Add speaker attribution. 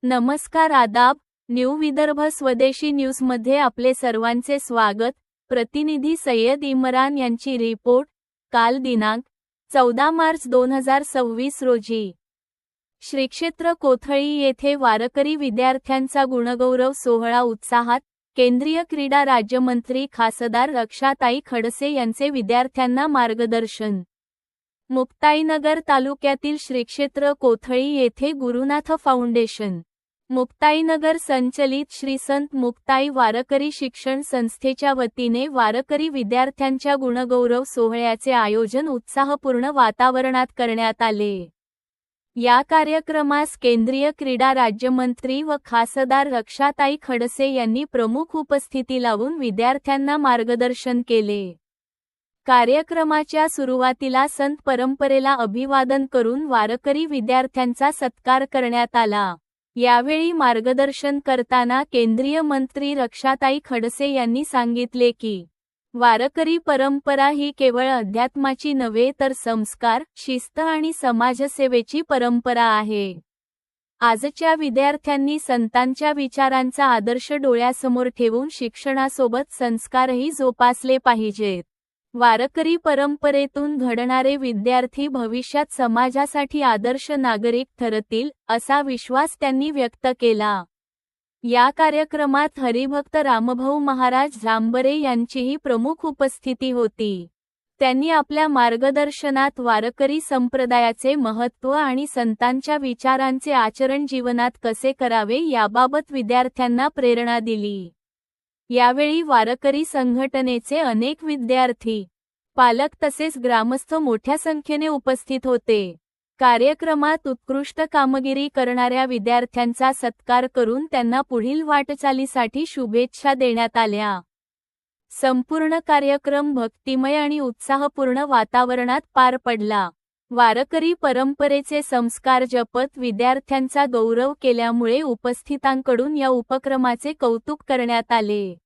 Speaker 1: नमस्कार आदाब, न्यू विदर्भ स्वदेशी न्यूजमध्ये आपले सर्वांचे स्वागत। प्रतिनिधी सय्यद इम्रान यांची रिपोर्ट। काल दिनांक 14 मार्च 2026 रोजी श्रीक्षेत्र कोथळी येथे वारकरी विद्यार्थ्यांचा गुणगौरव सोहळा उत्साहात। केंद्रीय क्रीडा राज्यमंत्री खासदार रक्षाताई खडसे यांचे विद्यार्थ्यांना मार्गदर्शन। मुक्ताईनगर तालुक्यातील श्रीक्षेत्र कोथळी येथे गुरुनाथ फाउंडेशन मुक्ताईनगर संचलित श्री संत मुक्ताई वारकरी शिक्षण संस्थेच्या वतीने वारकरी विद्यार्थ्यांच्या गुणगौरव सोहळ्याचे आयोजन उत्साहपूर्ण वातावरणात करण्यात आले। या कार्यक्रमास केंद्रीय क्रीडा राज्यमंत्री व खासदार रक्षाताई खडसे यांनी प्रमुख उपस्थिती लावून विद्यार्थ्यांना मार्गदर्शन केले। कार्यक्रमाच्या सुरुवातीला संत परंपरेला अभिवादन करून वारकरी विद्यार्थ्यांचा सत्कार करण्यात आला। यावेळी मार्गदर्शन करताना केंद्रीय मंत्री रक्षाताई खडसे यांनी सांगितले की वारकरी परंपरा ही केवळ अध्यात्माची नव्हे तर संस्कार, शिस्त आणि समाजसेवेची परंपरा आहे। आजच्या विद्यार्थ्यांनी संतांच्या विचारांचा आदर्श डोळ्यासमोर ठेवून शिक्षणासोबत संस्कारही जोपासले पाहिजेत। वारकरी परंपरेतून घडणारे विद्यार्थी भविष्यात समाजासाठी आदर्श नागरिक ठरतील, असा विश्वास त्यांनी व्यक्त केला। या कार्यक्रमात हरिभक्त रामभाऊ महाराज झांबरे यांचीही प्रमुख उपस्थिती होती। त्यांनी आपल्या मार्गदर्शनात वारकरी संप्रदायाचे महत्त्व आणि संतांच्या विचारांचे आचरण जीवनात कसे करावे याबाबत विद्यार्थ्यांना प्रेरणा दिली। यावेळी वारकरी संघटनेचे अनेक विद्यार्थी, पालक तसेच ग्रामस्थ मोठ्या संख्येने उपस्थित होते। कार्यक्रमात उत्कृष्ट कामगिरी करणाऱ्या विद्यार्थ्यांचा सत्कार करून त्यांना पुढील वाटचालीसाठी शुभेच्छा देण्यात आल्या। संपूर्ण कार्यक्रम भक्तिमय आणि उत्साहपूर्ण वातावरणात पार पडला। वारकरी परंपरेचे संस्कार जपत विद्यार्थ्यांचा गौरव केल्यामुळे उपस्थितांकडून या उपक्रमाचे कौतुक करण्यात आले।